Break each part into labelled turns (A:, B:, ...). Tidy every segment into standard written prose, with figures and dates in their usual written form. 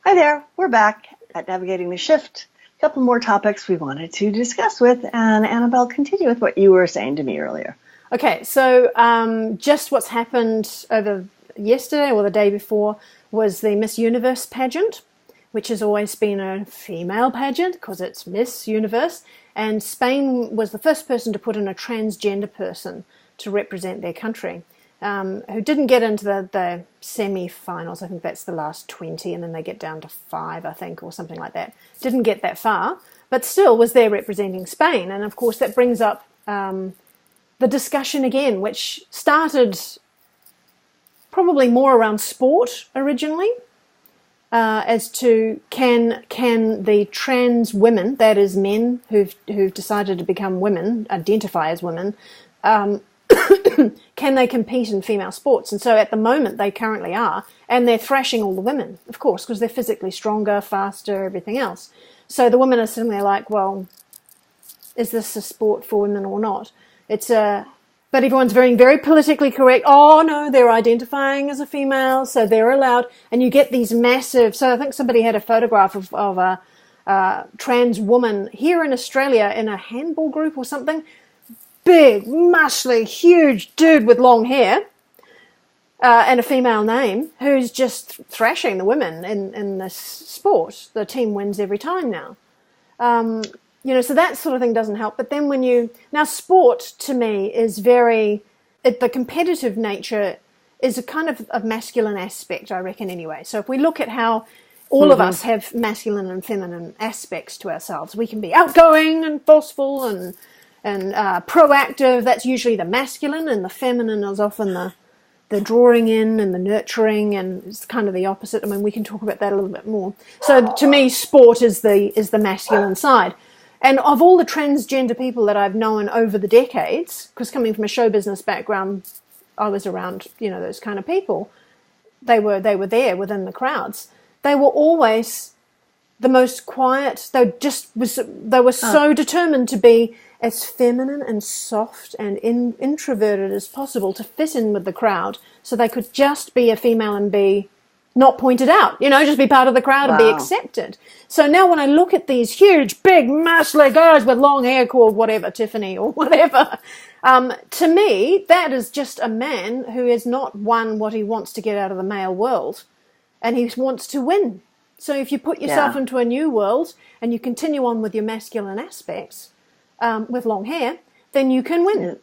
A: Hi there, we're back at Navigating the Shift. A couple more topics we wanted to discuss with, and Annabelle, continue with what you were saying to me earlier.
B: Okay, so just what's happened over yesterday or the day before was the Miss Universe pageant, which has always been a female pageant because it's Miss Universe, and Spain was the first person to put in a transgender person to represent their country. Who didn't get into the semi-finals. I think that's the last 20, and then they get down to 5, I think, or something like that. Didn't get that far, but still was there representing Spain. And, of course, that brings up the discussion again, which started probably more around sport originally, as to can the trans women, that is men who've decided to become women, identify as women, can they compete in female sports? And so at the moment they currently are, and they're thrashing all the women, of course, because they're physically stronger, faster, everything else. So the women are sitting there like, well, is this a sport for women or not? But everyone's very, very politically correct. Oh, no, they're identifying as a female, so they're allowed. And you get these massive... So I think somebody had a photograph of a trans woman here in Australia in a handball group or something. Big, muscly, huge dude with long hair and a female name who's just thrashing the women in this sport. The team wins every time now. So that sort of thing doesn't help. But then now sport to me is the competitive nature is a kind of a masculine aspect, I reckon, anyway. So if we look at how all of us have masculine and feminine aspects to ourselves, we can be outgoing and forceful and proactive. That's usually the masculine, and the feminine is often the drawing in and the nurturing, and it's kind of the opposite. I mean, we can talk about that a little bit more. So to me, sport is the masculine side. And of all the transgender people that I've known over the decades, because coming from a show business background, I was around, those kind of people. They were there within the crowds. They were always the most quiet. They were so determined to be as feminine and soft and introverted as possible to fit in with the crowd, so they could just be a female and be not pointed out, just be part of the crowd and be accepted. So now when I look at these huge, big, muscly guys with long hair called whatever, Tiffany or whatever, to me, that is just a man who has not won what he wants to get out of the male world, and he wants to win. So if you put yourself into a new world and you continue on with your masculine aspects, with long hair, then you can win.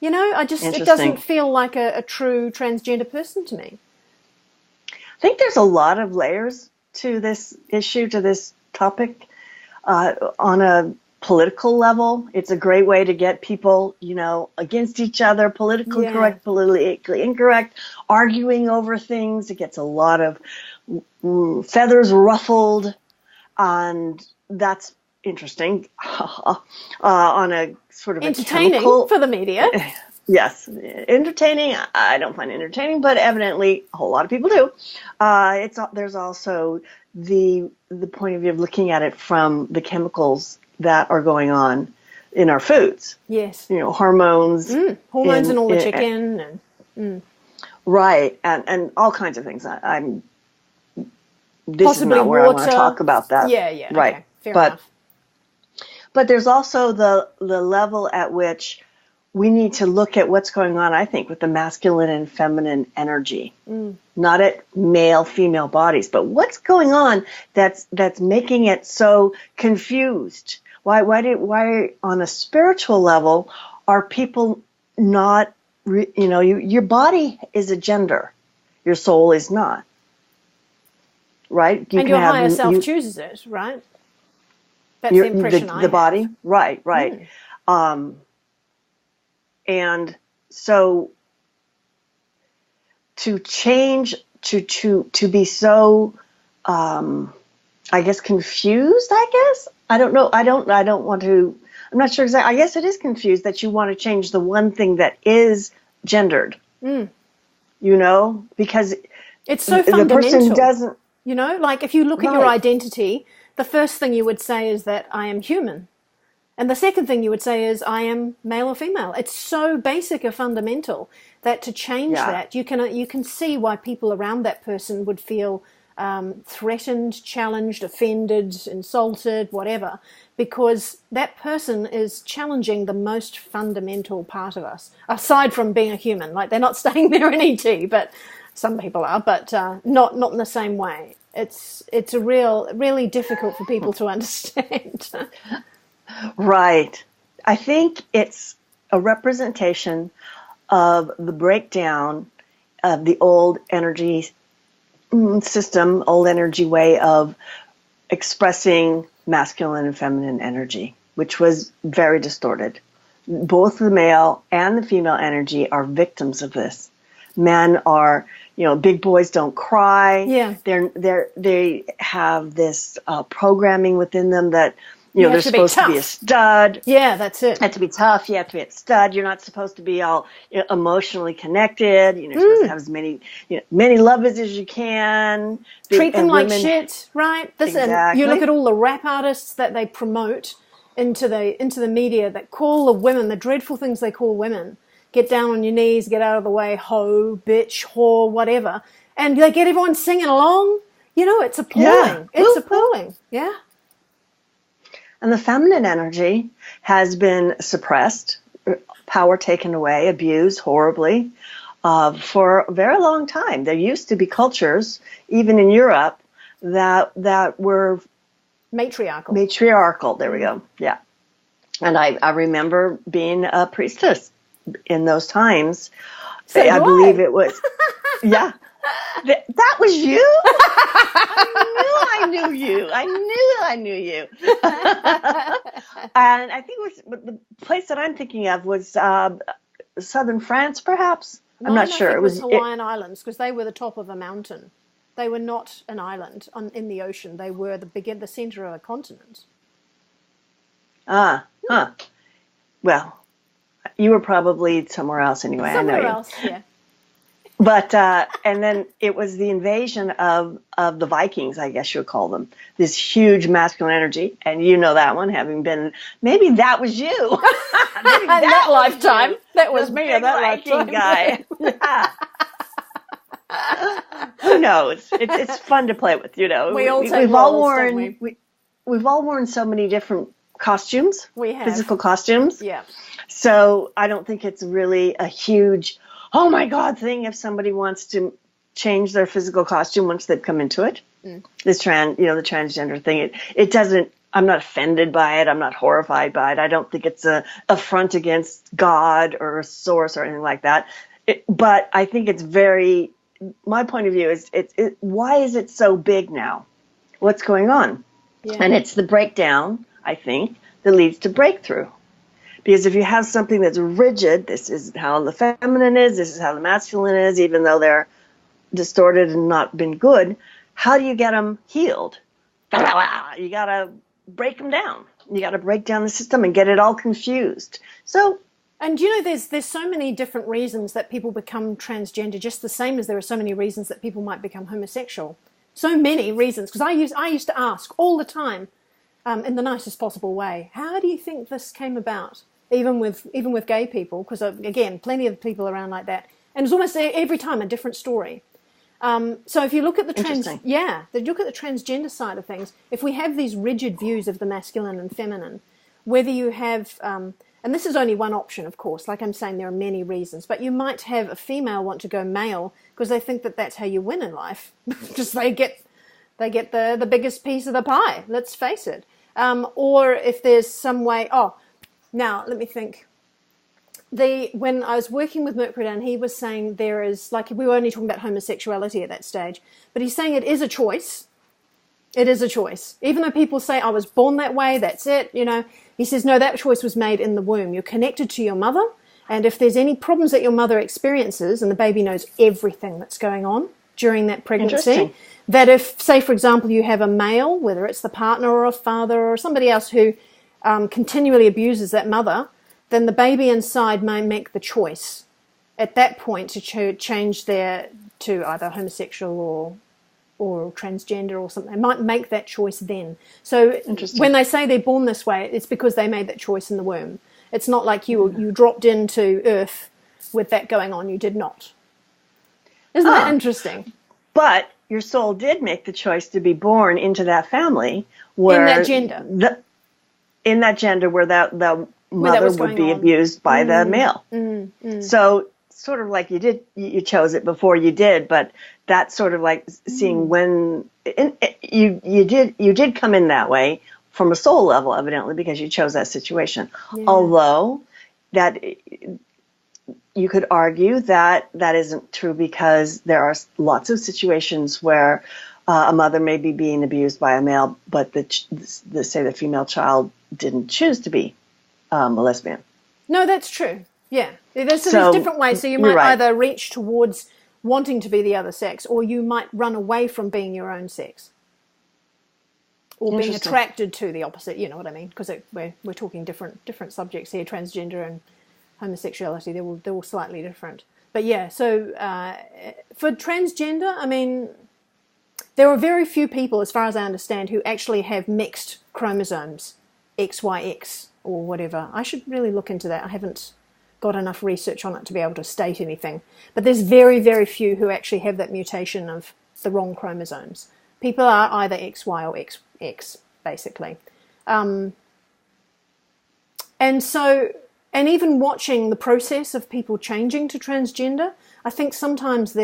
B: It doesn't feel like a true transgender person to me.
A: I think there's a lot of layers to this issue, to this topic. On a political level, it's a great way to get people, against each other, politically correct, politically incorrect, arguing over things. It gets a lot of feathers ruffled, and that's interesting. On a sort of
B: entertaining for the media.
A: Yes, entertaining. I don't find it entertaining, but evidently a whole lot of people do. There's also the point of view of looking at it from the chemicals that are going on in our foods.
B: Yes,
A: hormones,
B: in all the chicken,
A: right, and all kinds of things. This
B: possibly
A: is not where
B: water.
A: I want to talk about that.
B: Yeah,
A: right.
B: Okay, fair enough.
A: But there's also the level at which we need to look at what's going on, I think, with the masculine and feminine energy, not at male, female bodies, but what's going on that's making it so confused. Why on a spiritual level are people not, your body is a gender, your soul is not, right?
B: And your higher self chooses it, right? That's the impression I have.
A: The body, right. And so to change, to be so, I guess, confused, I don't know. I don't want to, I'm not sure exactly. I guess it is confused that you want to change the one thing that is gendered, because
B: it's so fundamental.
A: The person doesn't,
B: like if you look at your identity, the first thing you would say is that I am human. And the second thing you would say is I am male or female. It's so basic or fundamental that to change that, you can see why people around that person would feel threatened, challenged, offended, insulted, whatever, because that person is challenging the most fundamental part of us, aside from being a human. Like, they're not staying there in ET, but some people are, but not in the same way. It's really difficult for people to understand.
A: Right. I think it's a representation of the breakdown of the old energy system, old energy way of expressing masculine and feminine energy, which was very distorted. Both the male and the female energy are victims of this. Men are, big boys don't cry.
B: Yeah.
A: They have this programming within them that, they're supposed to be a stud.
B: Yeah, that's it.
A: You have to be tough. You have to be a stud. You're not supposed to be all emotionally connected. You're supposed to have as many lovers as you can.
B: Treat them like shit, right?
A: Exactly.
B: You look at all the rap artists that they promote into the media that call the women, the dreadful things they call women. Get down on your knees, get out of the way, hoe, bitch, whore, whatever. And they get everyone singing along. It's appalling. Yeah. It's appalling. Yeah.
A: And the feminine energy has been suppressed, power taken away, abused horribly for a very long time. There used to be cultures, even in Europe, that were matriarchal. There we go. Yeah. And I remember being a priestess in those times.
B: So
A: I believe it was. Yeah. That was you? I knew you. I knew you. And I think it was the place that I'm thinking of was southern France, perhaps. I'm not sure.
B: It was Hawaiian Islands, because they were the top of a mountain. They were not an island in the ocean. They were the center of a continent.
A: Well, you were probably somewhere else anyway.
B: Somewhere else, yeah.
A: But, and then it was the invasion of the Vikings, I guess you would call them. This huge masculine energy. And you know that one, having been, maybe that was you.
B: Maybe that lifetime. That was me in that lifetime.
A: Guy. Who knows? It's fun to play with,
B: We all take roles, don't we?
A: We've all worn so many different costumes.
B: We have.
A: Physical costumes.
B: Yeah.
A: So I don't think it's really a huge, oh my God thing if somebody wants to change their physical costume once they've come into it. This the transgender thing. It doesn't, I'm not offended by it. I'm not horrified by it. I don't think it's a affront against God or a source or anything like that. But I think it's my point of view is why is it so big now? What's going on? Yeah. And it's the breakdown, I think, that leads to breakthrough. Because if you have something that's rigid, this is how the feminine is, this is how the masculine is, even though they're distorted and not been good, how do you get them healed? You got to break them down. You got to break down the system and get it all confused.
B: And there's so many different reasons that people become transgender, just the same as there are so many reasons that people might become homosexual. So many reasons. Because I used to ask all the time, in the nicest possible way, how do you think this came about? Even with gay people, because again, plenty of people around like that, and it's almost every time a different story. So if you look at the transgender side of things, if we have these rigid views of the masculine and feminine, whether you have, and this is only one option, of course. Like I'm saying, there are many reasons, but you might have a female want to go male because they think that that's how you win in life, because they get the biggest piece of the pie. Let's face it. Or if there's some way, now let me think. When I was working with Mercury Dan, he was saying there is, like, we were only talking about homosexuality at that stage, but he's saying it is a choice. It is a choice. Even though people say, I was born that way, that's it, he says, no, that choice was made in the womb. You're connected to your mother, and if there's any problems that your mother experiences, and the baby knows everything that's going on during that pregnancy, that if, say, for example, you have a male, whether it's the partner or a father or somebody else who continually abuses that mother, then the baby inside may make the choice at that point to change to either homosexual or transgender or something. They might make that choice then. So when they say they're born this way, it's because they made that choice in the womb. It's not like you dropped into Earth with that going on. You did not. Isn't that interesting?
A: But your soul did make the choice to be born into that family
B: in that gender.
A: Where the
B: Where that
A: mother
B: was
A: would
B: going
A: be
B: on.
A: abused by the male. So sort of like you chose it before you did, but that's sort of like seeing when you did come in that way from a soul level, evidently, because you chose that situation.
B: Yeah.
A: Although that you could argue that that isn't true, because there are lots of situations where a mother may be being abused by a male, but say the female child didn't choose to be a lesbian.
B: No, that's true. Yeah. There's different ways. So you might either reach towards wanting to be the other sex, or you might run away from being your own sex, or being attracted to the opposite. You know what I mean? Because we're talking different subjects here. Transgender and homosexuality, they're all slightly different. But yeah, so for transgender, I mean, there are very few people, as far as I understand, who actually have mixed chromosomes, XYX or whatever. I should really look into that. I haven't got enough research on it to be able to state anything. But there's very, very few who actually have that mutation of the wrong chromosomes. People are either XY or XX, basically. And even watching the process of people changing to transgender, I think sometimes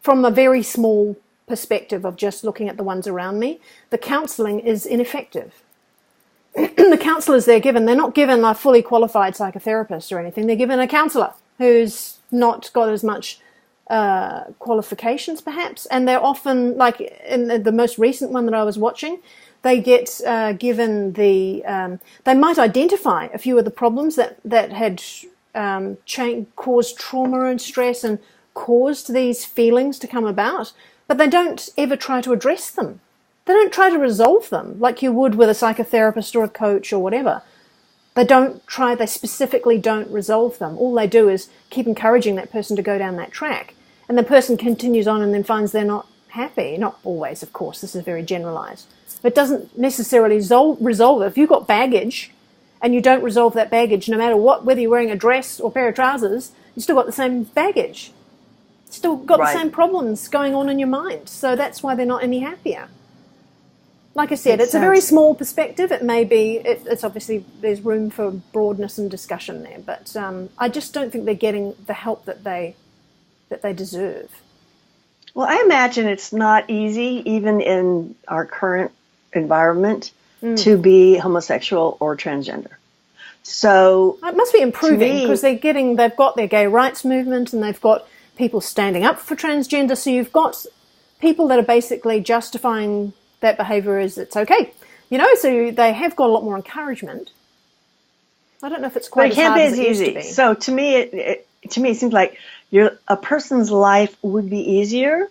B: from a very small perspective of just looking at the ones around me, the counselling is ineffective. The counsellors they're not given a fully qualified psychotherapist or anything. They're given a counsellor who's not got as much qualifications, perhaps. And they're often, like in the most recent one that I was watching, they get given they might identify a few of the problems that had caused trauma and stress and caused these feelings to come about, but they don't ever try to address them. They don't try to resolve them like you would with a psychotherapist or a coach or whatever. They specifically don't resolve them. All they do is keep encouraging that person to go down that track. And the person continues on and then finds they're not happy. Not always, of course. This is very generalized. But it doesn't necessarily resolve it. If you've got baggage and you don't resolve that baggage, no matter what, whether you're wearing a dress or a pair of trousers, you've still got the same baggage. Still got the same problems going on in your mind. So that's why they're not any happier. Like I said, it's a very small perspective. It may be, it's obviously, there's room for broadness and discussion there, but I just don't think they're getting the help that they deserve.
A: Well, I imagine it's not easy, even in our current environment, to be homosexual or transgender. So
B: it must be improving, because they've got their gay rights movement, and they've got people standing up for transgender. So you've got people that are basically justifying that behaviour as it's okay, so they have got a lot more encouragement. I don't know if it's quite as hard as it used to be.
A: So to me, it seems like a person's life would be easier,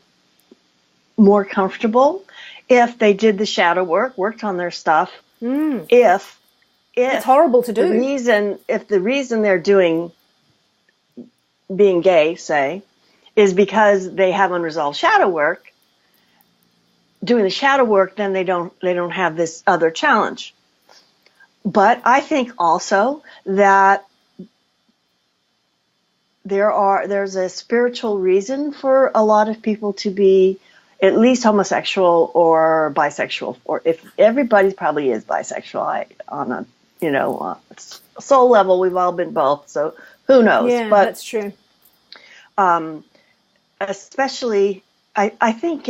A: more comfortable, if they did the shadow work, worked on their stuff. If it's horrible to do. If the reason they're doing being gay, say, is because they have unresolved shadow work, doing the shadow work, then they don't have this other challenge. But I think also that there's a spiritual reason for a lot of people to be at least homosexual or bisexual, or if everybody probably is bisexual. On a soul level, we've all been both, so who knows?
B: Yeah, but that's true.
A: Especially, I think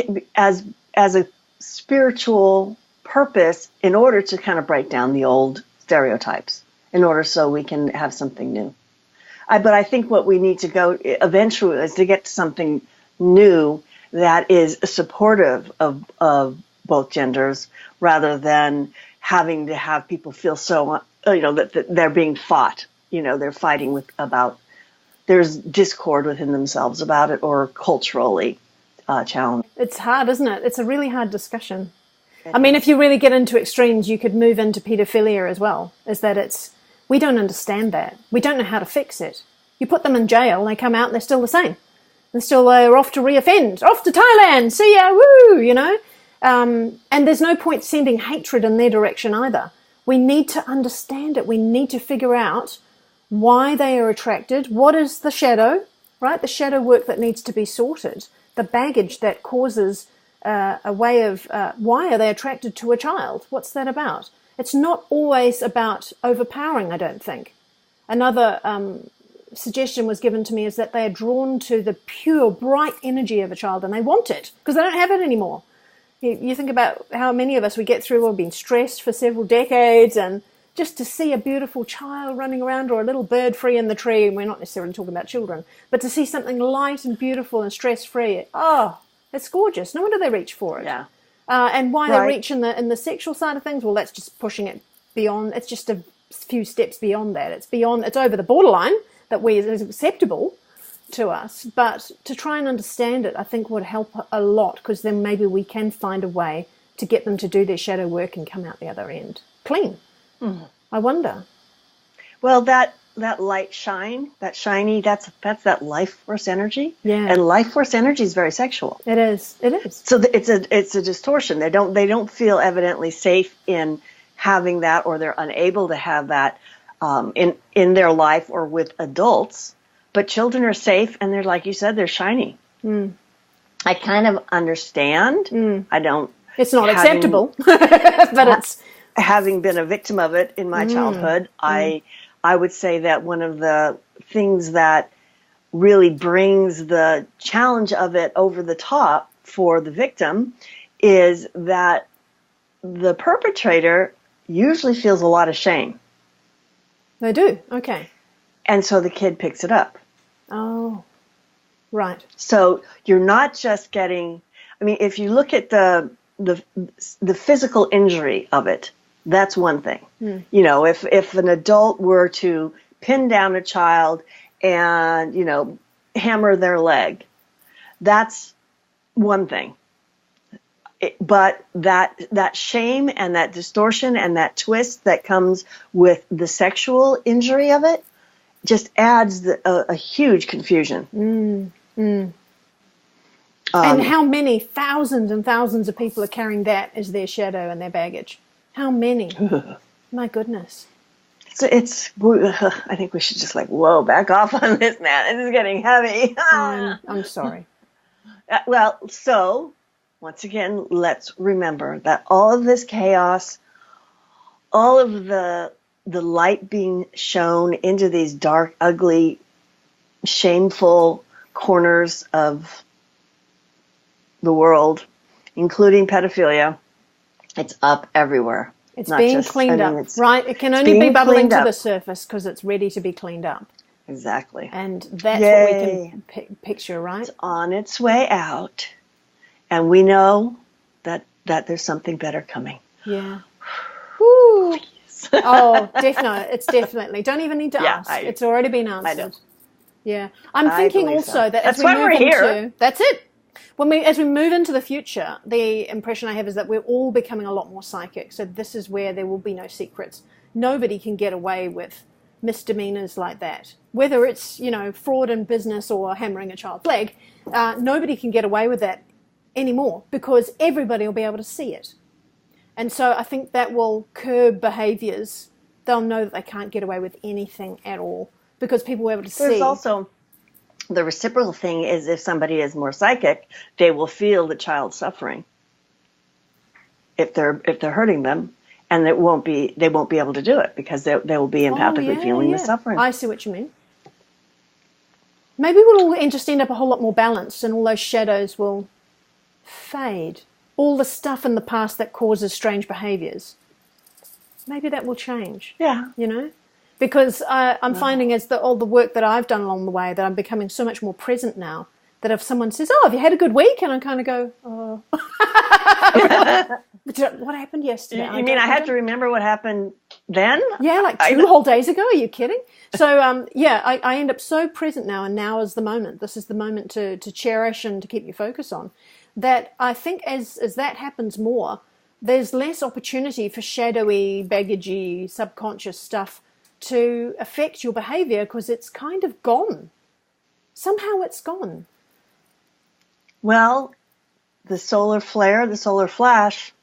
A: as a spiritual purpose, in order to kind of break down the old stereotypes, in order so we can have something new. But I think what we need to go eventually is to get to something new that is supportive of both genders, rather than having to have people feel so, that they're being fought. They're fighting there's discord within themselves about it, or culturally challenged.
B: It's hard, isn't it? It's a really hard discussion. I mean, if you really get into extremes, you could move into pedophilia as well. We don't understand that. We don't know how to fix it. You put them in jail, and they come out, and they're still the same. They're off to reoffend, off to Thailand, see ya, woo, And there's no point sending hatred in their direction either. We need to understand it. We need to figure out why they are attracted. What is the shadow, right? The shadow work that needs to be sorted the baggage that causes a way of why are they attracted to a child? What's that about? It's not always about overpowering, I don't think. Another suggestion was given to me is that they are drawn to the pure, bright energy of a child, and they want it because they don't have it anymore. You think about how many of us we get through, we've been stressed for several decades, and just to see a beautiful child running around or a little bird free in the tree, and we're not necessarily talking about children, but to see something light and beautiful and stress-free, oh, it's gorgeous. No wonder they reach for it.
A: Yeah.
B: And why they reach in the sexual side of things, well, that's just pushing it beyond. It's just a few steps beyond that. It's over the borderline that is acceptable to us. But to try and understand it, I think would help a lot, because then maybe we can find a way to get them to do their shadow work and come out the other end clean. I wonder.
A: Well, that light shine, that shiny, that's that life force energy.
B: Yeah.
A: And life force energy is very sexual.
B: It is.
A: So it's a distortion. They don't feel evidently safe in having that, or they're unable to have that in their life or with adults. But children are safe, and they're, like you said, they're shiny. I kind of understand. I don't.
B: It's not acceptable, but it's.
A: Having been a victim of it in my childhood, I would say that one of the things that really brings the challenge of it over the top for the victim is that the perpetrator usually feels a lot of shame.
B: They do, okay.
A: And so the kid picks it up.
B: Oh, right.
A: So you're not just getting, I mean, if you look at the physical injury of it, that's one thing. You know, if an adult were to pin down a child and, you know, hammer their leg, that's one thing. But that shame and that distortion and that twist that comes with the sexual injury of it just adds a huge confusion.
B: And how many thousands and thousands of people are carrying that as their shadow and their baggage? How many? My goodness.
A: So I think we should just whoa, back off on this, man. This is getting heavy.
B: I'm sorry.
A: Well, so once again, let's remember that all of this chaos, all of the light being shown into these dark, ugly, shameful corners of the world, including pedophilia, it's up everywhere.
B: It's being cleaned up, right? It can only be bubbling to the surface because it's ready to be cleaned up.
A: Exactly.
B: And that's what we can picture, right?
A: It's on its way out. And we know that there's something better coming.
B: Yeah. Woo. Oh, definitely. It's definitely. Don't even need to ask. It's already been answered.
A: I know.
B: Yeah. I'm thinking also that as
A: that's
B: we
A: why
B: move
A: we're
B: into
A: here.
B: That's it. As we move into the future, the impression I have is that we're all becoming a lot more psychic. So this is where there will be no secrets. Nobody can get away with misdemeanors like that. Whether it's, fraud in business or hammering a child's leg, nobody can get away with that anymore because everybody will be able to see it. And so I think that will curb behaviors. They'll know that they can't get away with anything at all because people will be able to see.
A: There's also the reciprocal thing is if somebody is more psychic, they will feel the child's suffering if they're hurting them, and they won't be able to do it because they will be empathically feeling the suffering.
B: I see what you mean. Maybe we'll all just end up a whole lot more balanced, and all those shadows will fade. All the stuff in the past that causes strange behaviors, maybe that will change.
A: Yeah.
B: Because I'm finding as all the work that I've done along the way that I'm becoming so much more present now that if someone says, "Oh, have you had a good week?" and I kind of go, "Oh." What happened yesterday?
A: You mean I had to remember what happened then?
B: Yeah, like 2 whole days ago. Are you kidding? So, I end up so present now, and now is the moment. This is the moment to cherish and to keep your focus on. That I think as that happens more, there's less opportunity for shadowy, baggagey, subconscious stuff to affect your behavior because it's kind of gone. Somehow it's gone.
A: Well, the solar flare, the solar flash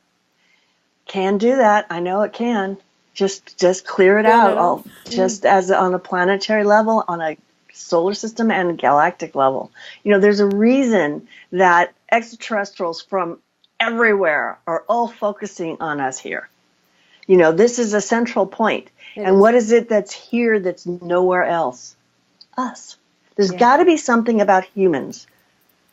A: can do that. I know it can. Just clear it out. Just as on a planetary level, on a solar system and galactic level. There's a reason that extraterrestrials from everywhere are all focusing on us here. This is a central point. And what is it that's here that's nowhere else? Us. There's got to be something about humans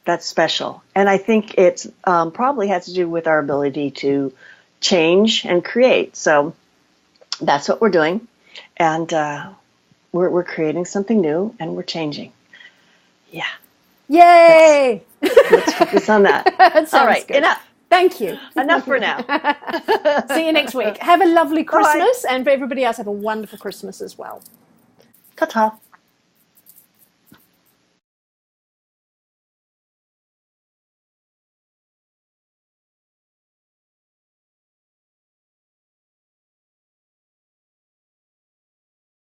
A: that's special. And I think it's probably has to do with our ability to change and create. So that's what we're doing. And we're creating something new, and we're changing. Yeah.
B: Yay!
A: Let's focus on that. All right,
B: good.
A: enough.
B: Thank you.
A: Enough for now.
B: See you next week. Have a lovely Christmas, and for everybody else, have a wonderful Christmas as well.
A: Ta-ta.